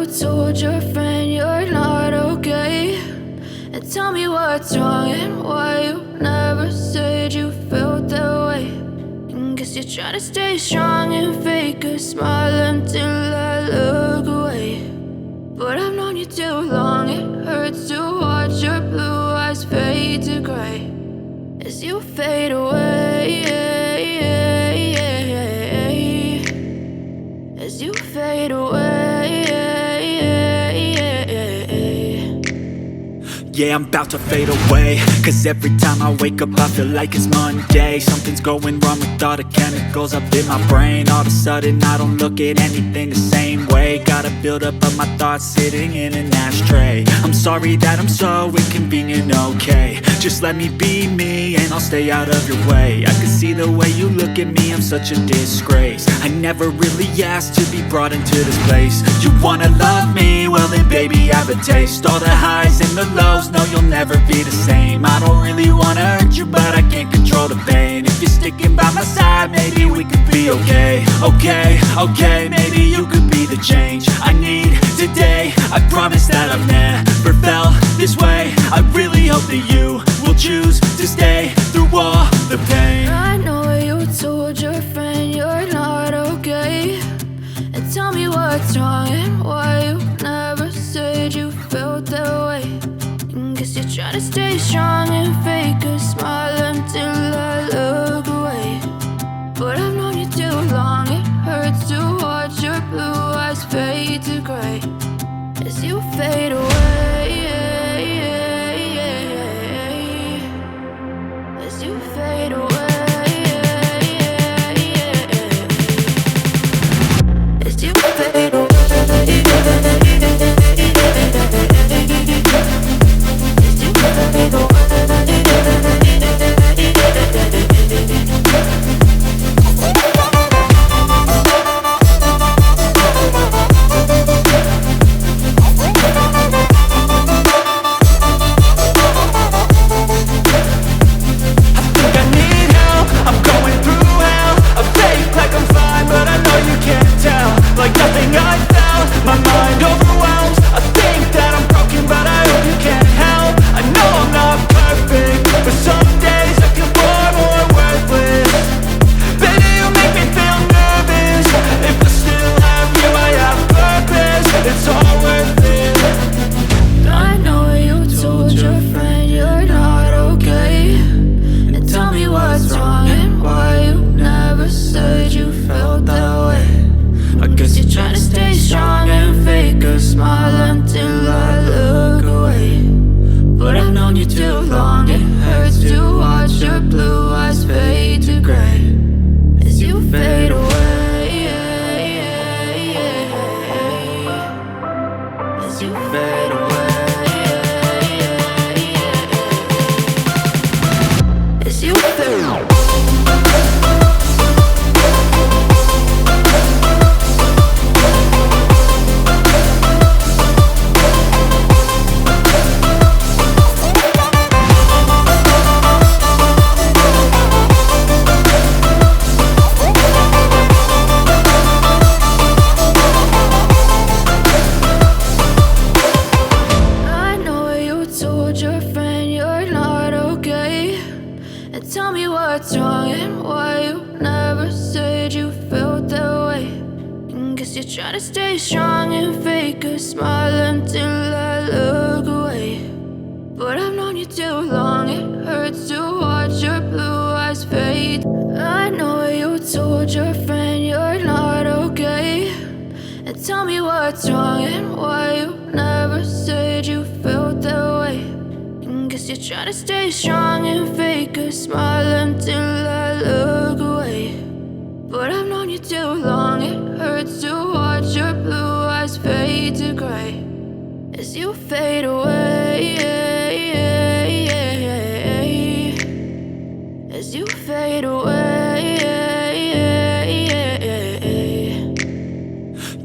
told your friend you're not okay, and tell me what's wrong and why you never said you felt that way. And guess you're trying to stay strong and fake a smile until I look away. But I've known you too long, it hurts to watch your blue eyes fade to gray as you fade away, as you fade away. Yeah, I'm about to fade away, cause every time I wake up I feel like it's Monday. Something's going wrong with all the chemicals up in my brain. All of a sudden I don't look at anything the same way. Got a build up of my thoughts sitting in an ashtray. I'm sorry that I'm so inconvenient, okay. Just let me be me and I'll stay out of your way. I can see the way you look at me, I'm such a disgrace. I never really asked to be brought into this place. You wanna love me? Well then baby have a taste. All the highs and the lows, no, you'll never be the same. I don't really wanna hurt you, but I can't control the pain. If you're sticking by my side, maybe we could be okay. Okay, maybe you could be the change I need today. I promise that I've never felt this way. I really hope that you will choose to stay through all the pain. I know you told your friend you're not okay, and tell me what's wrong and why you never said you felt that way. Guess you're trying to stay strong and fake a smile until I look away. But I've known you too long, it hurts to watch your blue eyes fade to gray as you fade away, as you fade away, as you fade away.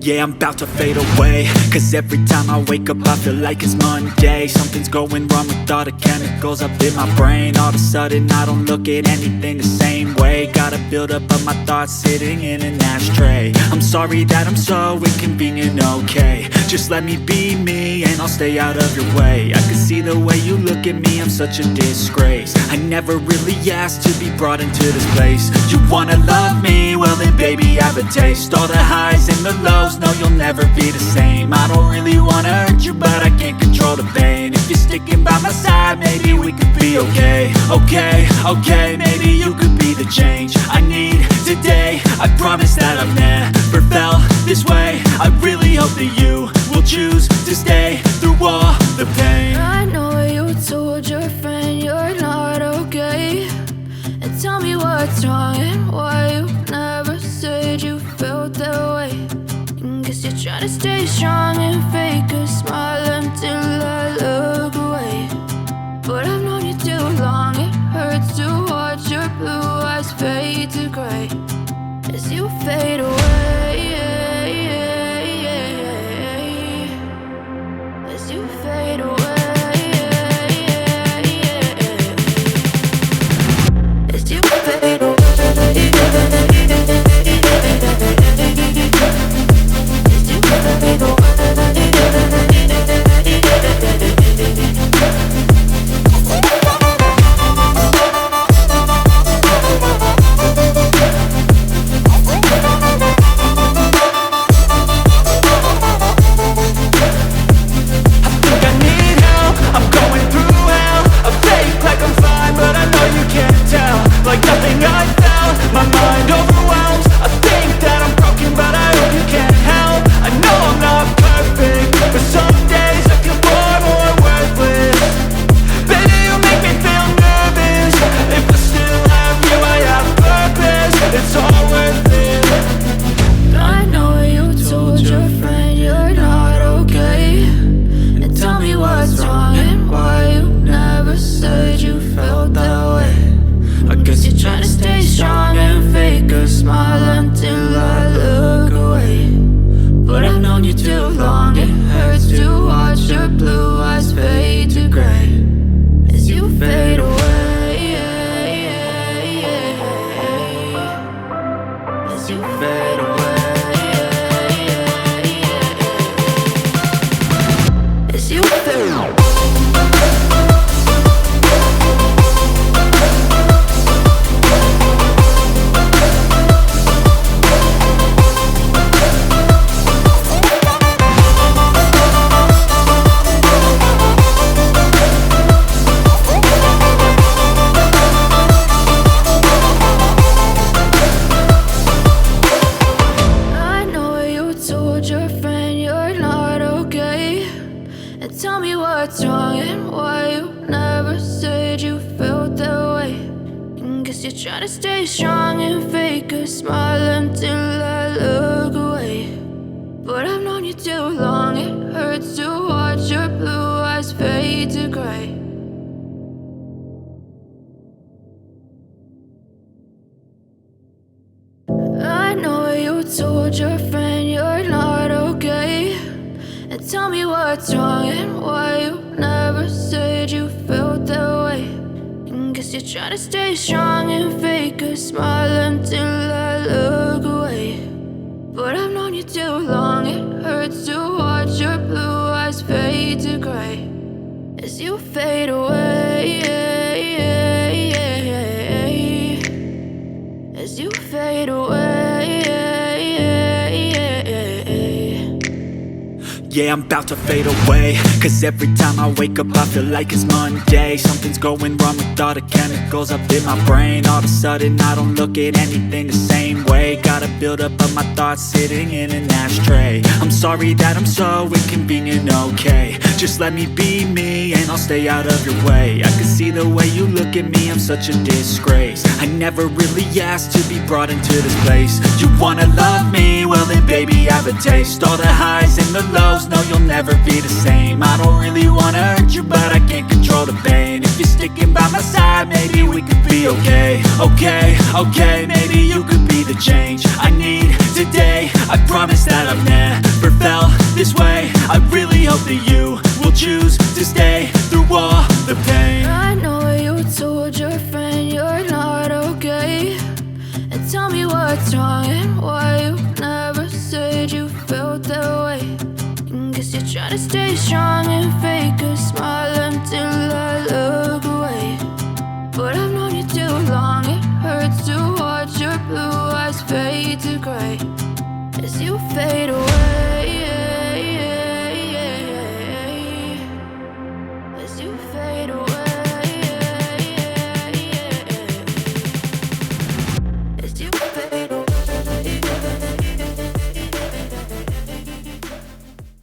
Yeah, I'm about to fade away, cause every time I wake up I feel like it's Monday. Something's going wrong with all the chemicals up in my brain. All of a sudden I don't look at anything the same way. Gotta build up of my thoughts sitting in an ashtray. I'm sorry that I'm so inconvenient, okay. Just let me be me and I'll stay out of your way. I can see the way you look at me, I'm such a disgrace. I never really asked to be brought into this place. You wanna love me? Well then baby have a taste. All the highs and the lows, no you'll never be the same. I don't really wanna hurt you but I can't control the pain. If you're sticking by my side maybe we could be okay. Okay, maybe you could be the change I need today. I promise that I've never felt this way. I really hope that you will choose to stay through all the pain. I know you told your friend you're not okay, and tell me what's wrong and why you never said you felt that way. Guess you're trying to stay strong and fake a smile until I look away. But I've known you too long, it hurts to watch your blue eyes fade to gray as you fade away. As you fade away. As you fade away. Told your friend you're not okay, and tell me what's wrong and why you never said you felt that way. Guess you're trying to stay strong and fake a smile until I look away. But I've known you too long, it hurts to watch your blue eyes fade to gray as you fade away. As you fade away. Yeah, I'm about to fade away, cause every time I wake up I feel like it's Monday. Something's going wrong with all the chemicals up in my brain. All of a sudden I don't look at anything the same way. Gotta build up of my thoughts sitting in an ashtray. I'm sorry that I'm so inconvenient, okay. Just let me be me, and I'll stay out of your way. I can see the way you look at me, I'm such a disgrace. I never really asked to be brought into this place. You wanna love me? Well then baby, have a taste. All the highs and the lows, no you'll never be the same. I don't really wanna hurt you, but I can't control the pain. If you're sticking by my side, maybe we could be okay. Okay, maybe you could be the change I need today. I promise that I've never felt this way. I really hope that you will choose to stay through all the pain. I know you told your friend you're not okay, and tell me what's wrong and why you never said you felt that way. And guess you're trying to stay strong and fake a smile until I look